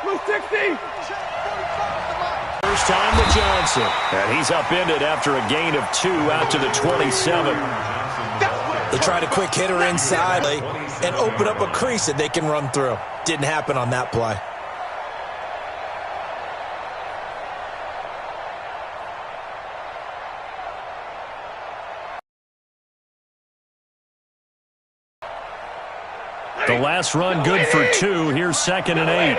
First time to Johnson. And he's upended after a gain of 2 out to the 27. They tried a quick hitter inside and open up a crease that they can run through. Didn't happen on that play. The last run good for 2. Here's 2nd and 8.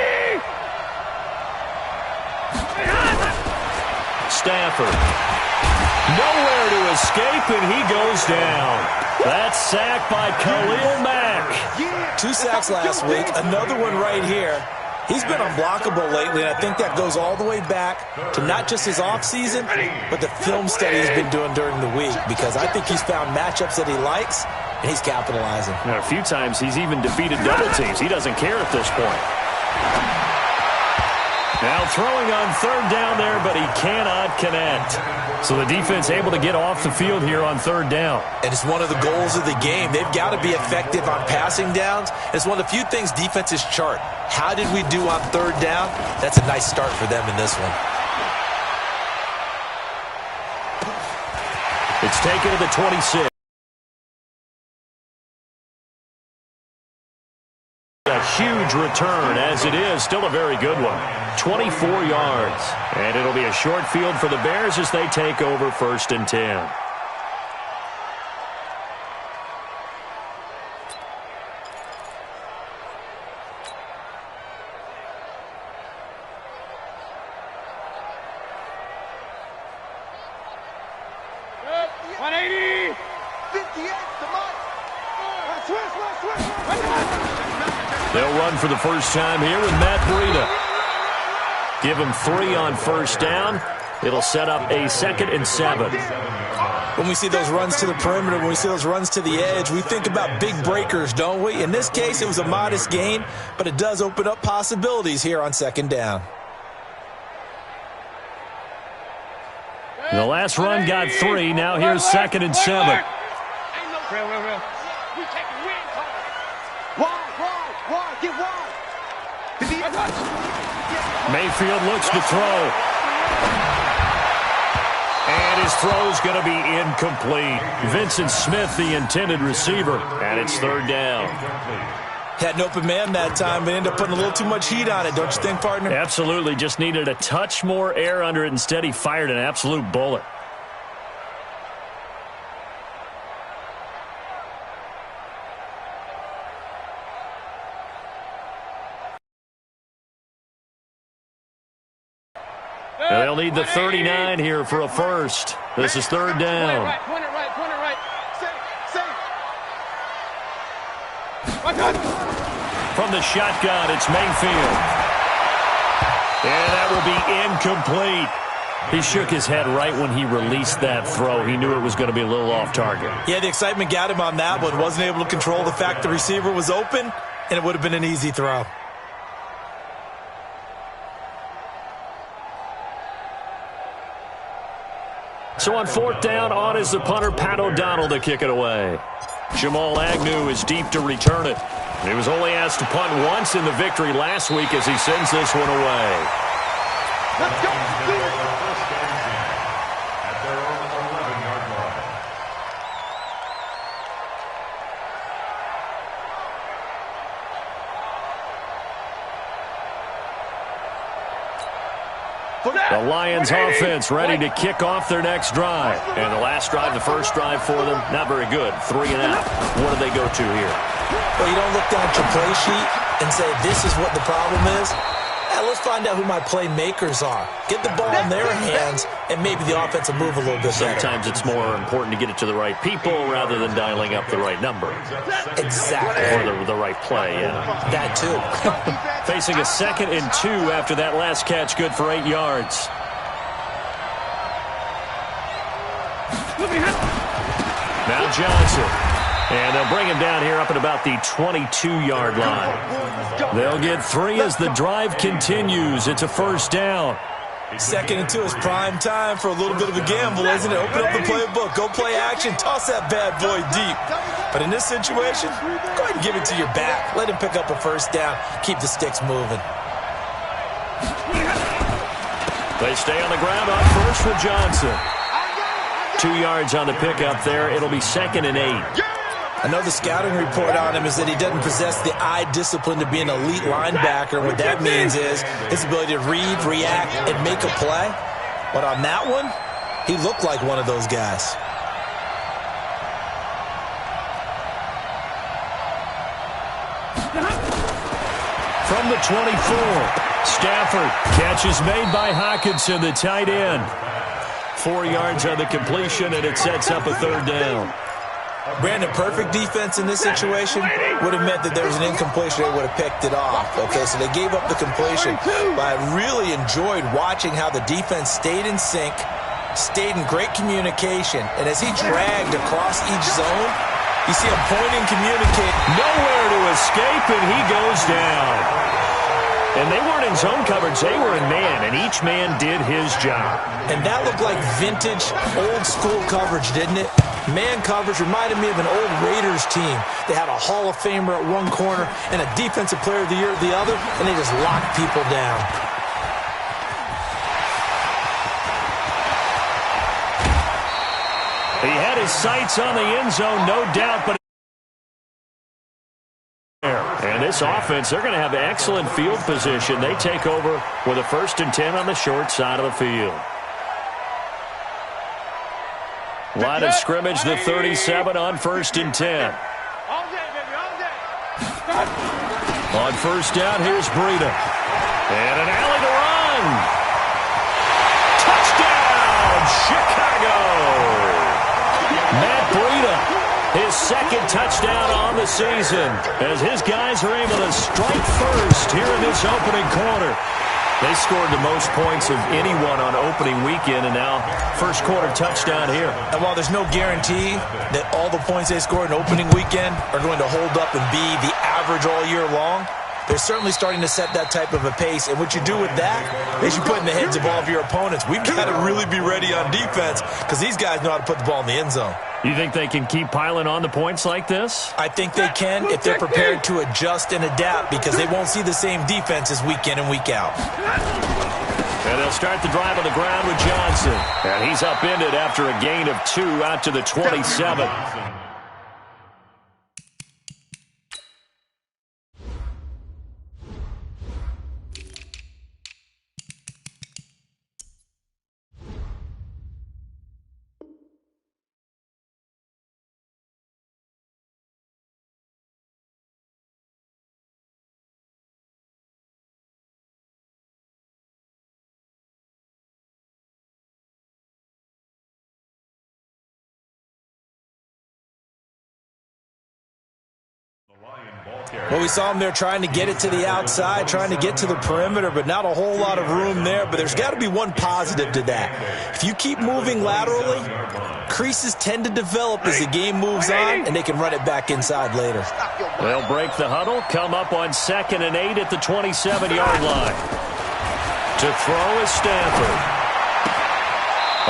Stafford. Nowhere to escape, and he goes down. That's sacked by Khalil Mack. 2 sacks last week, another one right here. He's been unblockable lately, and I think that goes all the way back to not just his offseason, but the film study he's been doing during the week, because I think he's found matchups that he likes, and he's capitalizing. Now, a few times he's even defeated double teams. He doesn't care at this point. Now throwing on 3rd down there, but he cannot connect. So the defense able to get off the field here on 3rd down. And it's one of the goals of the game. They've got to be effective on passing downs. It's one of the few things defenses chart. How did we do on 3rd down? That's a nice start for them in this one. It's taken to the 26. A huge return, as it is. Still a very good one. 24 yards. And it'll be a short field for the Bears as they take over 1st and 10. They'll run for the first time here with Matt Breida. Give him 3 on 1st down. It'll set up a 2nd and 7. When we see those runs to the perimeter, when we see those runs to the edge, we think about big breakers, don't we? In this case, it was a modest gain, but it does open up possibilities here on 2nd down. The last run got 3. Now here's 2nd and 7. Mayfield looks to throw. And his throw's going to be incomplete. Vincent Smith, the intended receiver, and it's 3rd down. Had an open man that time, but ended up putting a little too much heat on it, don't you think, partner? Absolutely. Just needed a touch more air under it. Instead, he fired an absolute bullet. They'll need the 39 here for a first. This is 3rd down. From the shotgun, it's Mayfield. And that will be incomplete. He shook his head right when he released that throw. He knew it was going to be a little off target. Yeah, the excitement got him on that one. Wasn't able to control the fact the receiver was open, and it would have been an easy throw. So on 4th down, on is the punter, Pat O'Donnell, to kick it away. Jamal Agnew is deep to return it. He was only asked to punt once in the victory last week as he sends this one away. Let's go. The Lions offense ready to kick off their next drive. And the last drive, the first drive for them, not very good. 3 and out. What do they go to here? Well, you don't look down at your play sheet and say, this is what the problem is. Let's find out who my playmakers are. Get the ball in their hands, and maybe the offense will move a little bit better. Sometimes it's more important to get it to the right people rather than dialing up the right number. Exactly. Or the right play, yeah. That too. Facing a 2nd and 2 after that last catch, good for 8 yards. Now Johnson. And they'll bring him down here up at about the 22-yard line. They'll get 3 as the drive continues. It's a first down. 2nd and 2 is prime time for a little bit of a gamble, isn't it? Open up the playbook. Go play action. Toss that bad boy deep. But in this situation, go ahead and give it to your back. Let him pick up a first down. Keep the sticks moving. They stay on the ground on first with Johnson. 2 yards on the pickup there. It'll be 2nd and 8. I know the scouting report on him is that he doesn't possess the eye discipline to be an elite linebacker. What that means is his ability to read, react, and make a play. But on that one, he looked like one of those guys. From the 24. Stafford, catch is made by Hockenson, the tight end. 4 yards on the completion, and it sets up a 3rd down. Brandon, perfect defense in this situation would have meant that there was an incompletion. They would have picked it off. Okay, so they gave up the completion. But I really enjoyed watching how the defense stayed in sync, stayed in great communication, and as he dragged across each zone, you see him point and communicate. Nowhere to escape, and he goes down. And they weren't in zone coverage. They were in man, and each man did his job. And that looked like vintage, old-school coverage, didn't it? Man coverage reminded me of an old Raiders team. They had a Hall of Famer at one corner and a Defensive Player of the Year at the other, and they just locked people down. He had his sights on the end zone, no doubt, but and this offense, they're going to have excellent field position. They take over with a 1st and 10 on the short side of the field. Line of scrimmage, the 37 on 1st and 10. On 1st down, here's Breida. And an alley to run. Touchdown, Chicago. Matt Breida. His 2nd touchdown on the season as his guys are able to strike first here in this opening quarter. They scored the most points of anyone on opening weekend, and now first quarter touchdown here. And while there's no guarantee that all the points they scored in opening weekend are going to hold up and be the average all year long, they're certainly starting to set that type of a pace. And what you do with that is you put in the heads of all of your opponents, we've got to really be ready on defense because these guys know how to put the ball in the end zone. You think they can keep piling on the points like this? I think they can if they're prepared to adjust and adapt because they won't see the same defenses week in and week out. And they'll start the drive on the ground with Johnson. And he's upended after a gain of 2 out to the 27. Well, we saw him there trying to get it to the outside, trying to get to the perimeter, but not a whole lot of room there. But there's got to be one positive to that. If you keep moving laterally, creases tend to develop as the game moves on, and they can run it back inside later. They'll break the huddle, come up on 2nd and 8 at the 27-yard line. To throw is Stafford.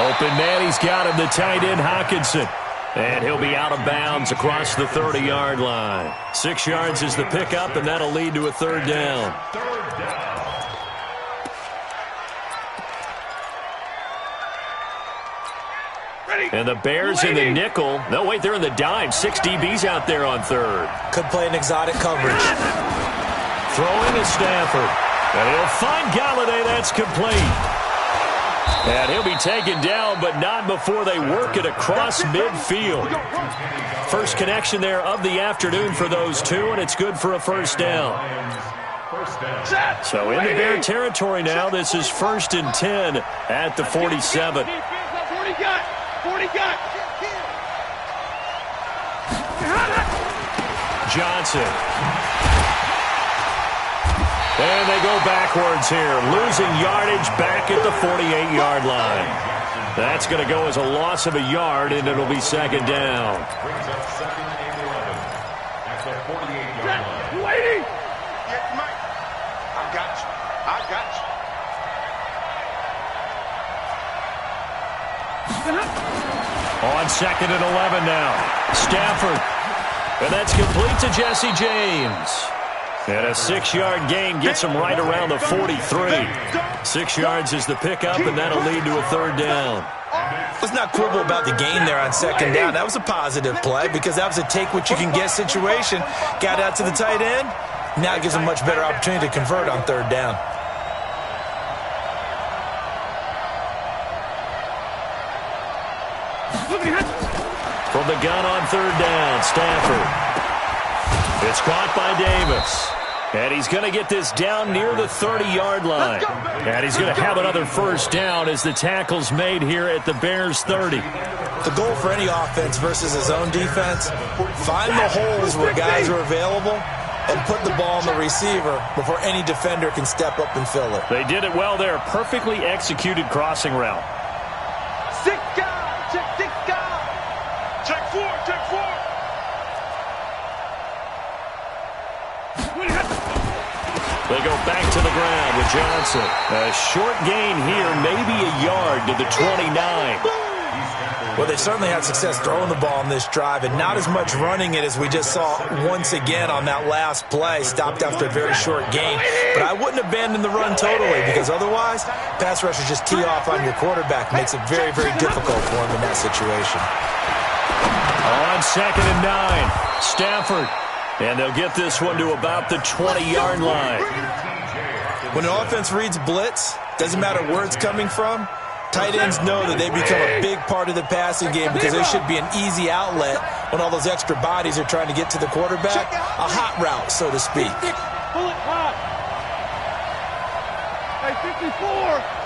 Open man, he's got him, the tight end Hockenson. And he'll be out of bounds across the 30-yard line. 6 yards is the pickup, and that'll lead to a 3rd down. And the Bears in the nickel. No, wait, they're in the dime. 6 DBs out there on 3rd. Could play an exotic coverage. Throwing is Stafford. And he'll find Galladay. That's complete. And he'll be taken down, but not before they work it across midfield. First connection there of the afternoon for those two, and it's good for a 1st down. So in the Bear territory now, this is 1st and 10 at the 47. Johnson. And they go backwards here, losing yardage back at the 48-yard line. That's going to go as a loss of a yard, and it'll be 2nd down. Waiting. I got you. On 2nd and 11 now. Stafford. And that's complete to Jesse James. And a 6-yard gain gets him right around the 43. 6 yards is the pickup, and that'll lead to a third down. Let's not quibble about the gain there on second down. That was a positive play because that was a take-what-you-can-get situation. Got out to the tight end. Now it gives him a much better opportunity to convert on third down. From the gun on third down, Stafford. It's caught by Davis. And he's going to get this down near the 30-yard line. And he's going to have another first down as the tackle's made here at the Bears' 30. The goal for any offense versus his own defense, find the holes where guys are available and put the ball on the receiver before any defender can step up and fill it. They did it well there. Perfectly executed crossing route. They go back to the ground with Johnson. A short gain here, maybe a yard to the 29. Well, they certainly had success throwing the ball on this drive and not as much running it as we just saw once again on that last play. Stopped after a very short gain. But I wouldn't abandon the run totally because otherwise, pass rushers just tee off on your quarterback. Makes it very, very difficult for him in that situation. On 2nd and 9, Stafford. And they'll get this one to about the 20-yard line. When an offense reads blitz, doesn't matter where it's coming from, tight ends know that they become a big part of the passing game because they should be an easy outlet when all those extra bodies are trying to get to the quarterback. A hot route, so to speak. Pull it hot. Hey, 54.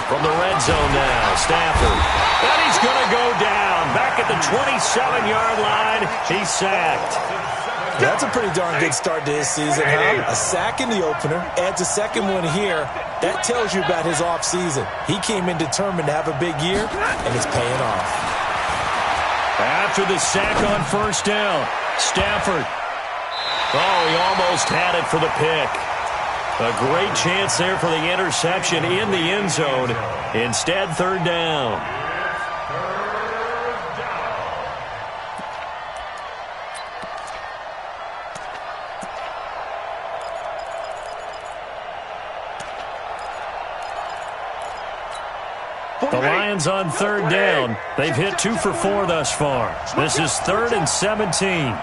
From the red zone now, Stafford. And he's going to go down. Back at the 27-yard line, he's sacked. That's a pretty darn good start to his season, huh? A sack in the opener, adds a second one here. That tells you about his offseason. He came in determined to have a big year, and it's paying off. After the sack on first down, Stafford. Oh, he almost had it for the pick. A great chance there for the interception in the end zone. Instead, third down. The Lions on third down. They've hit 2 for 4 thus far. This is 3rd and 17.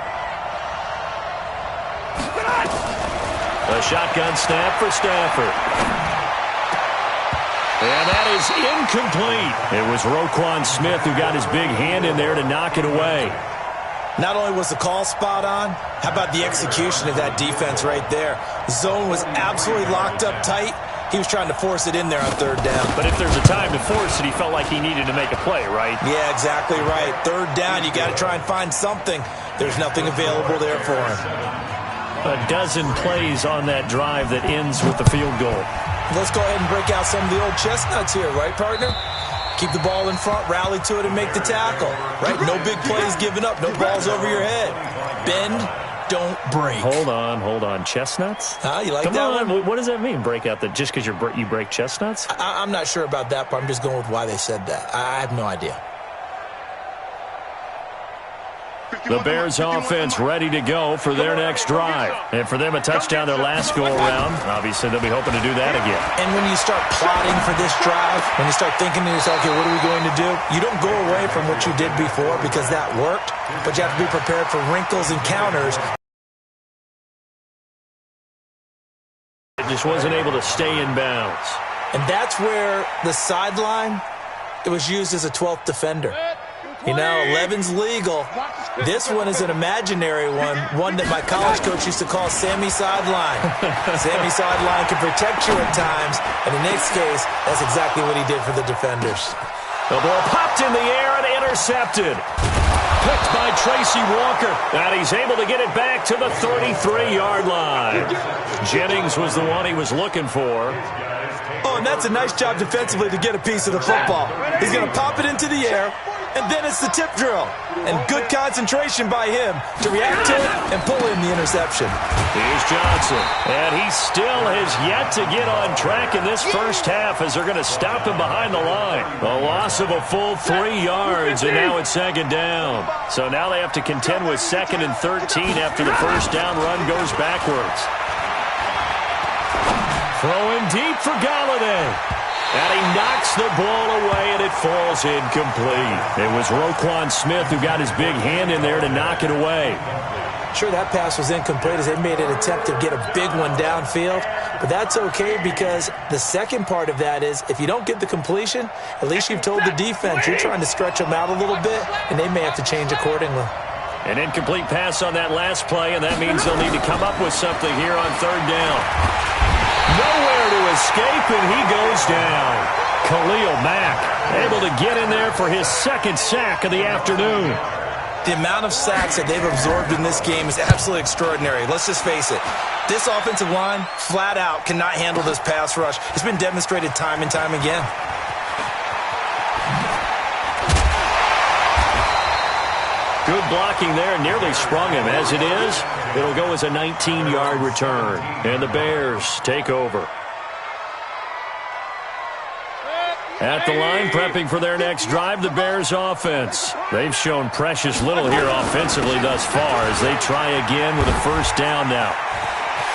A shotgun snap for Stafford. And that is incomplete. It was Roquan Smith who got his big hand in there to knock it away. Not only was the call spot on, how about the execution of that defense right there? Zone was absolutely locked up tight. He was trying to force it in there on third down. But if there's a time to force it, he felt like he needed to make a play, right? Yeah, exactly right. Third down, you got to try and find something. There's nothing available there for him. A dozen plays on that drive that ends with the field goal. Let's go ahead and break out some of the old chestnuts here, right, partner? Keep the ball in front, rally to it, and make the tackle, right? No big plays given up, no balls over your head. Bend, don't break. Hold on. Chestnuts? You like Come that on. one? What does that mean, break out? That just because you break chestnuts? I'm not sure about that, but I'm just going with why they said that. I have no idea. The Bears offense ready to go for their next drive. And for them, a touchdown their last go-around. Obviously, they'll be hoping to do that again. And when you start plotting for this drive, when you start thinking to yourself, okay, what are we going to do? You don't go away from what you did before because that worked, but you have to be prepared for wrinkles and counters. It just wasn't able to stay in bounds. And that's where the sideline, it was used as a 12th defender. You know, 11's legal. This one is an imaginary one that my college coach used to call Sammy Sideline. Sammy Sideline can protect you at times, and in this case, that's exactly what he did for the defenders. The ball popped in the air and intercepted. Picked by Tracy Walker, and he's able to get it back to the 33-yard line. Jennings was the one he was looking for. Oh, and that's a nice job defensively to get a piece of the football. He's going to pop it into the air, And then it's the tip drill. And good concentration by him to react to it and pull in the interception. Here's Johnson. And he still has yet to get on track in this first half as they're going to stop him behind the line. A loss of a full 3 yards, and now it's second down. So now they have to contend with 2nd and 13 after the first down run goes backwards. Throwing deep for Galladay. And he knocks the ball away, and it falls incomplete. It was Roquan Smith who got his big hand in there to knock it away. Sure, that pass was incomplete as they made an attempt to get a big one downfield. But that's okay because the second part of that is if you don't get the completion, at least you've told the defense you're trying to stretch them out a little bit, and they may have to change accordingly. An incomplete pass on that last play, and that means they'll need to come up with something here on 3rd down. Nowhere to escape, and he goes down. Khalil Mack able to get in there for his 2nd sack of the afternoon. The amount of sacks that they've absorbed in this game is absolutely extraordinary. Let's just face it. This offensive line, flat out, cannot handle this pass rush. It's been demonstrated time and time again. Good blocking there, nearly sprung him. As it is, it'll go as a 19-yard return. And the Bears take over. At the line, prepping for their next drive, the Bears offense. They've shown precious little here offensively thus far as they try again with a first down now.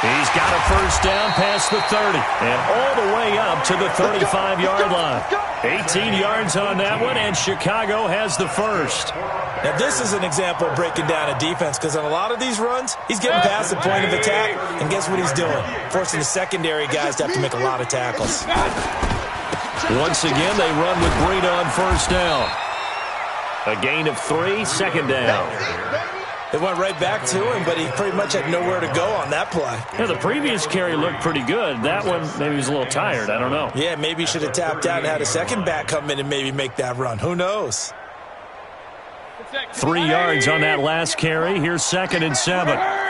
He's got a first down past the 30 and all the way up to the 35-yard line. 18 yards on that one, and Chicago has the first. Now, this is an example of breaking down a defense because on a lot of these runs, he's getting past the point of attack, and guess what he's doing? Forcing the secondary guys to have to make a lot of tackles. Once again, they run with Breida on first down. A gain of 3, 2nd down. It went right back to him, but he pretty much had nowhere to go on that play. Yeah, the previous carry looked pretty good. That one, maybe he was a little tired. I don't know. Yeah, maybe he should have tapped out and had a second back come in and maybe make that run. Who knows? 3 yards on that last carry. Here's 2nd and 7. Run.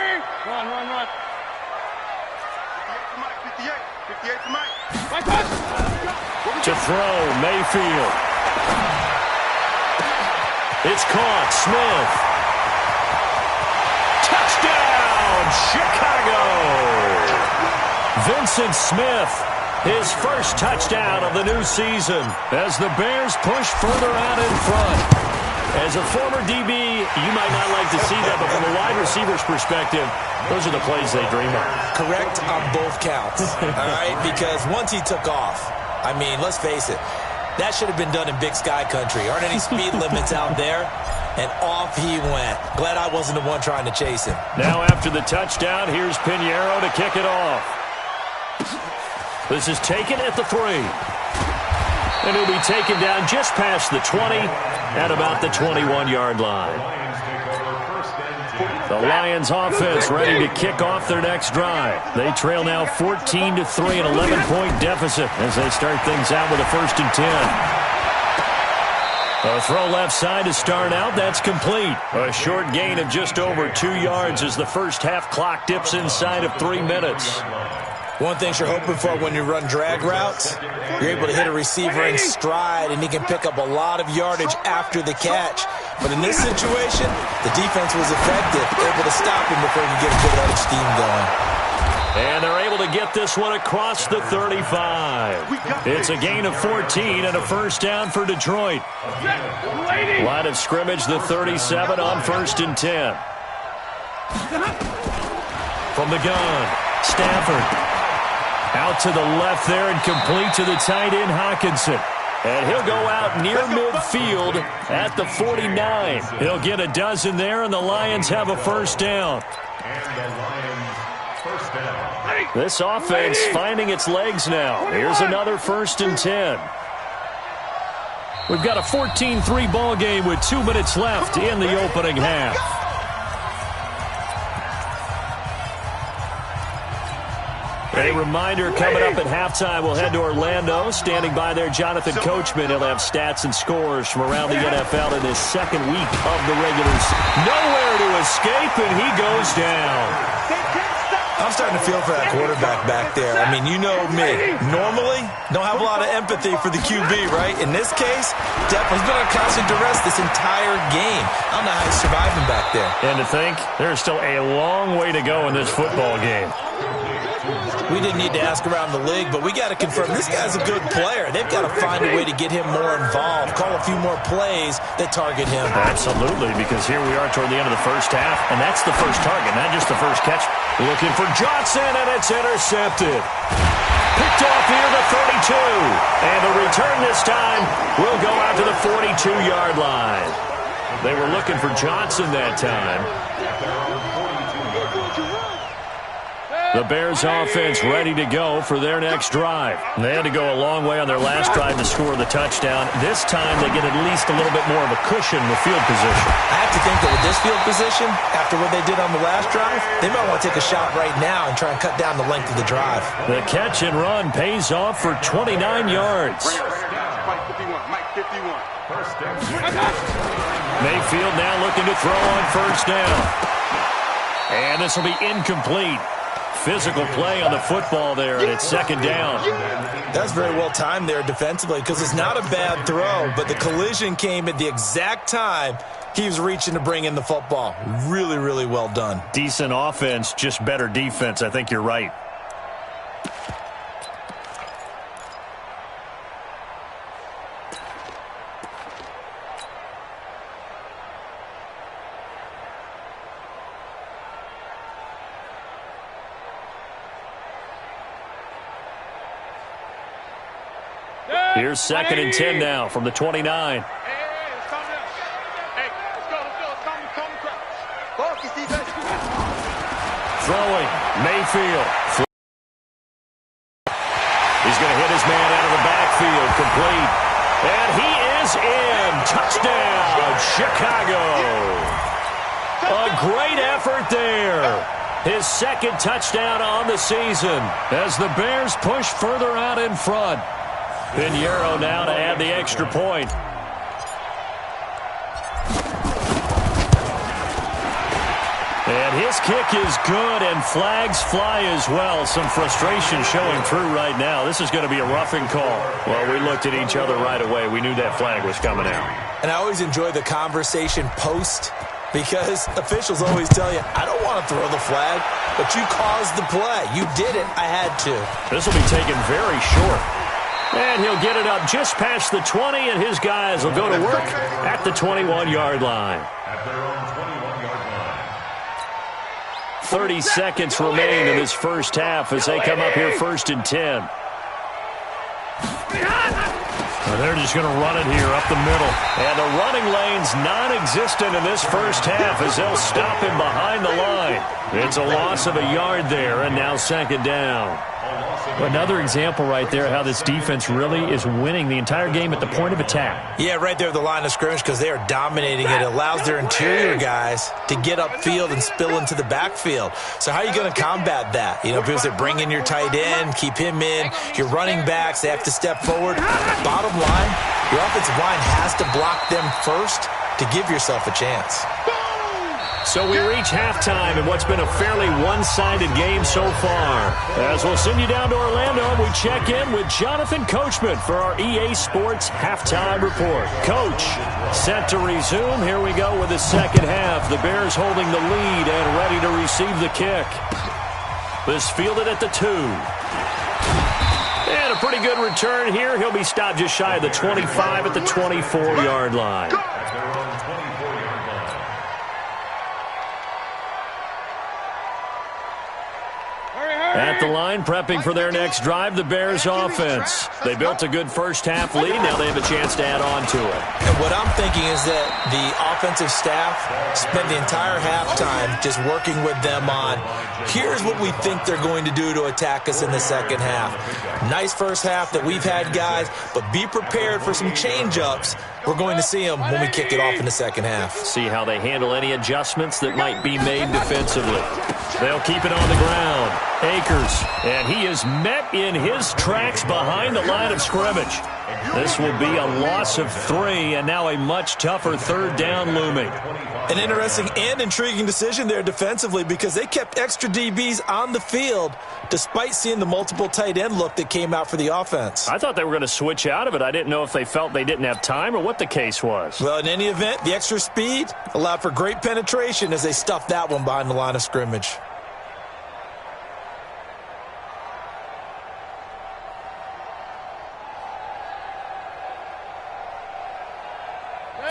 To throw, Mayfield. It's caught, Smith. Touchdown, Chicago! Vincent Smith, his first touchdown of the new season as the Bears push further out in front. As a former DB, you might not like to see that, but from a wide receiver's perspective, those are the plays they dream of. Correct on both counts, all right? Because once he took off, I mean, let's face it, that should have been done in Big Sky country. Aren't any speed limits out there? And off he went. Glad I wasn't the one trying to chase him. Now after the touchdown, here's Pinheiro to kick it off. This is taken at the 3. And he'll be taken down just past the 20 at about the 21-yard line. The Lions offense ready to kick off their next drive. They trail now 14-3, an 11-point deficit as they start things out with a 1st and 10. A throw left side to start out. That's complete. A short gain of just over 2 yards as the first half clock dips inside of 3 minutes. One thing you're hoping for when you run drag routes, you're able to hit a receiver in stride, and he can pick up a lot of yardage after the catch. But in this situation, the defense was effective, able to stop him before he could get a good running scheme going. And they're able to get this one across the 35. It's a gain of 14 and a first down for Detroit. Line of scrimmage, the 37 on 1st and 10. From the gun, Stafford. Out to the left there and complete to the tight end, Hockenson. And he'll go out near midfield at the 49. He'll get a dozen there, and the Lions have a first down. This offense finding its legs now. Here's another 1st and 10. We've got a 14-3 ball game with 2 minutes left in the opening half. A reminder, coming up at halftime, we'll head to Orlando. Standing by there, Jonathan Coachman. He'll have stats and scores from around the NFL in his 2nd week of the regular season. Nowhere to escape, and he goes down. I'm starting to feel for that quarterback back there. I mean, you know me. Normally, don't have a lot of empathy for the QB, right? In this case, definitely he's been on constant duress this entire game. I don't know how he's surviving back there. And to think, there's still a long way to go in this football game. We didn't need to ask around the league, but we got to confirm this guy's a good player. They've got to find a way to get him more involved, call a few more plays that target him. Absolutely, because here we are toward the end of the first half, and that's the first target, not just the first catch. Looking for Johnson, and it's intercepted. Picked off near the 32. And the return this time will go out to the 42-yard line. They were looking for Johnson that time. The Bears offense ready to go for their next drive. They had to go a long way on their last drive to score the touchdown. This time they get at least a little bit more of a cushion with field position. I have to think that with this field position, after what they did on the last drive, they might want to take a shot right now and try and cut down the length of the drive. The catch and run pays off for 29 yards. Mayfield now looking to throw on first down. And this will be incomplete. Physical play on the football there, and it's second down. That's very well timed there defensively because it's not a bad throw, but the collision came at the exact time he was reaching to bring in the football. Really, really well done. Decent offense, just better defense. I think you're right. Here's 2nd and 10 now from the 29. Throwing. Mayfield. He's going to hit his man out of the backfield. Complete. And he is in. Touchdown, Chicago. A great effort there. His second touchdown on the season as the Bears push further out in front. Pinheiro now to add the extra point. And his kick is good, and flags fly as well. Some frustration showing through right now. This is going to be a roughing call. Well, we looked at each other right away. We knew that flag was coming out. And I always enjoy the conversation post because officials always tell you, I don't want to throw the flag, but you caused the play. You did it. I had to. This will be taken very short. And he'll get it up just past the 20, and his guys will go to work at the 21-yard line. 30 seconds remain in this first half as they come up here 1st and 10. Well, they're just going to run it here up the middle. And the running lane's non-existent in this first half as they'll stop him behind the line. It's a loss of a yard there, and now 2nd down. Another example right there how this defense really is winning the entire game at the point of attack. Yeah, right there at the line of scrimmage because they are dominating it. It allows their interior guys to get upfield and spill into the backfield. So how are you going to combat that? You know, people say bring in your tight end, keep him in. Your running backs, they have to step forward. Bottom line, your offensive line has to block them first to give yourself a chance. So we reach halftime in what's been a fairly one-sided game so far. As we'll send you down to Orlando, we check in with Jonathan Coachman for our EA Sports Halftime Report. Coach, set to resume. Here we go with the second half. The Bears holding the lead and ready to receive the kick. This fielded at the 2. And a pretty good return here. He'll be stopped just shy of the 25 at the 24-yard line. At the line, prepping for their next drive, the Bears offense. They built a good first half lead. Now they have a chance to add on to it. And what I'm thinking is that the offensive staff spent the entire halftime just working with them on, here's what we think they're going to do to attack us in the second half. Nice first half that we've had, guys, but be prepared for some change-ups. We're going to see them when we kick it off in the second half. See how they handle any adjustments that might be made defensively. They'll keep it on the ground. Akers Akers. And he is met in his tracks behind the line of scrimmage. This will be a loss of 3, and now a much tougher third down looming. An interesting and intriguing decision there defensively because they kept extra DBs on the field despite seeing the multiple tight end look that came out for the offense. I thought they were going to switch out of it. I didn't know if they felt they didn't have time or what the case was. Well, in any event, the extra speed allowed for great penetration as they stuffed that one behind the line of scrimmage.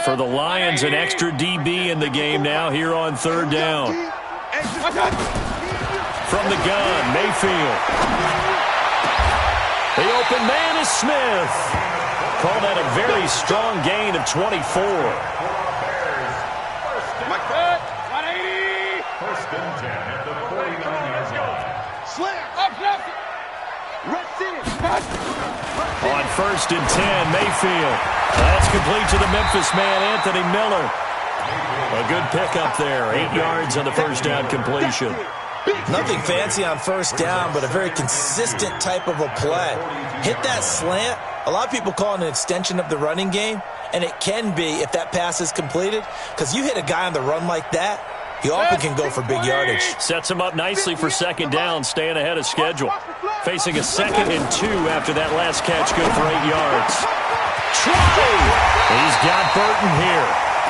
For the Lions, an extra DB in the game now here on third down. From the gun, Mayfield. The open man is Smith. Call that a very strong gain of 24. First and 10 at the 49-yard line. On first and 10, Mayfield. That's complete to the Memphis man, Anthony Miller. A good pickup there. 8 yards on the first down completion. Nothing fancy on first down, but a very consistent type of a play. Hit that slant. A lot of people call it an extension of the running game, and it can be if that pass is completed, because you hit a guy on the run like that, he often can go for big yardage. Sets him up nicely for second down, staying ahead of schedule. Facing a 2nd and 2 after that last catch, good for 8 yards. Try! He's got Burton here.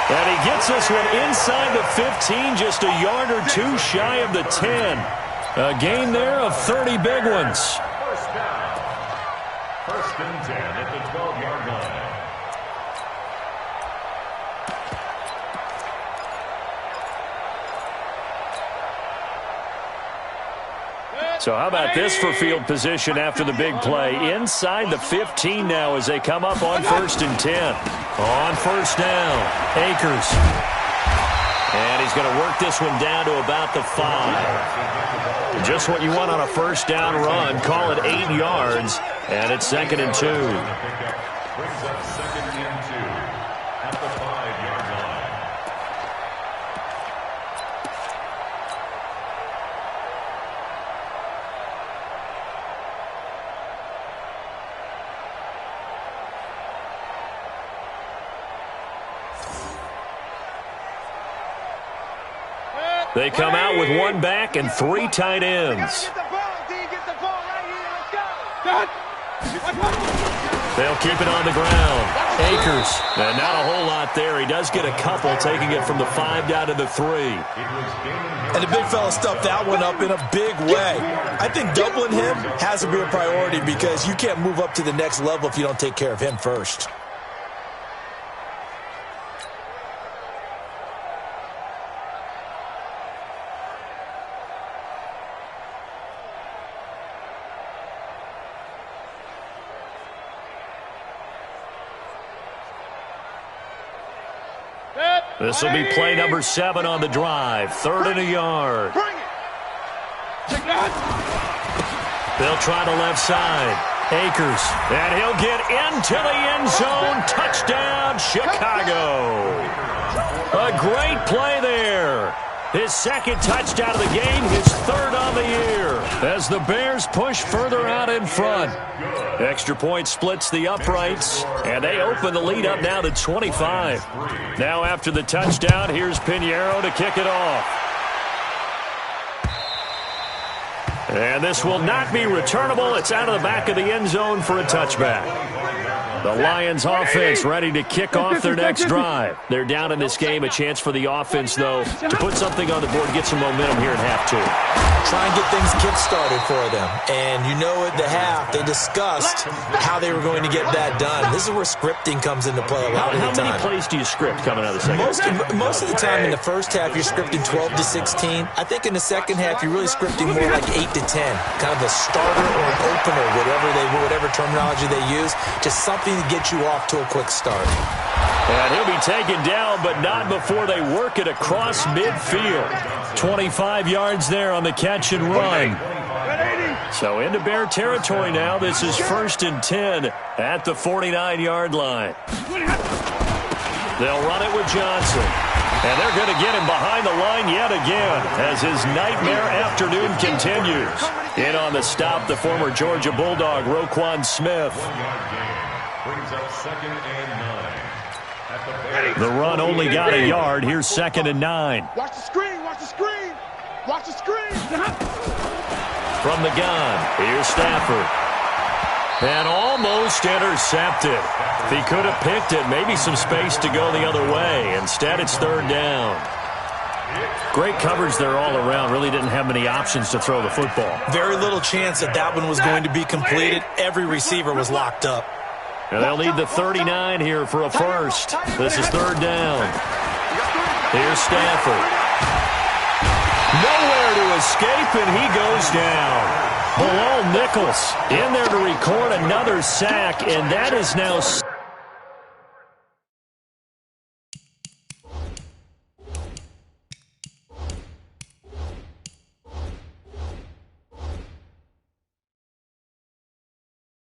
And he gets this one inside the 15, just a yard or 2 shy of the 10. A gain there of 30 big ones. First down. First and 10 at the 12-yard line. So how about this for field position after the big play? Inside the 15 now as they come up on first and 10. On first down, Akers. And he's going to work this one down to about the 5. Just what you want on a first down run. Call it 8 yards, and it's 2nd and 2. Brings up 2nd and 2 at the 5-yard line. They come out with 1 back and 3 tight ends. They'll keep it on the ground. Akers. And not a whole lot there. He does get a couple, taking it from the 5 down to the 3. And the big fella stuffed that one up in a big way. I think doubling him has to be a priority because you can't move up to the next level if you don't take care of him first. This will be play number 7 on the drive. 3rd and a yard. They'll try the left side. Akers. And he'll get into the end zone. Touchdown, Chicago. A great play there. His 2nd touchdown of the game, his 3rd on the year. As the Bears push further out in front. Extra point splits the uprights, and they open the lead up now to 25. Now after the touchdown, here's Pinheiro to kick it off. And this will not be returnable. It's out of the back of the end zone for a touchback. The Lions offense ready to kick off their next drive. They're down in this game. A chance for the offense, though, to put something on the board, get some momentum here in half 2. Try and get things kick-started for them. And you know at the half, they discussed how they were going to get that done. This is where scripting comes into play a lot of the time. How many plays do you script coming out of the second half? Most of the time in the first half, you're scripting 12 to 16. I think in the second half, you're really scripting more like 8 to 10. Kind of a starter or an opener, whatever terminology they use. Just something to get you off to a quick start. And he'll be taken down, but not before they work it across midfield. 25 yards there on the catch and run. So into Bear territory now. This is 1st and 10 at the 49-yard line. They'll run it with Johnson. And they're going to get him behind the line yet again as his nightmare afternoon continues. In on the stop, the former Georgia Bulldog, Roquan Smith. 1 yard gain. Brings up 2nd and 9. At the The run only got a yard. Here's 2nd and 9. Watch the screen. Watch the screen. Watch the screen. From the gun, here's Stafford. And almost intercepted. If he could have picked it, maybe some space to go the other way. Instead, it's 3rd down. Great coverage there all around. Really didn't have many options to throw the football. Very little chance that that one was going to be completed. Every receiver was locked up. And they'll need the 39 here for a first. This is 3rd down. Here's Stafford. Nowhere to escape, and he goes down. Bilal Nichols in there to record another sack, and that is now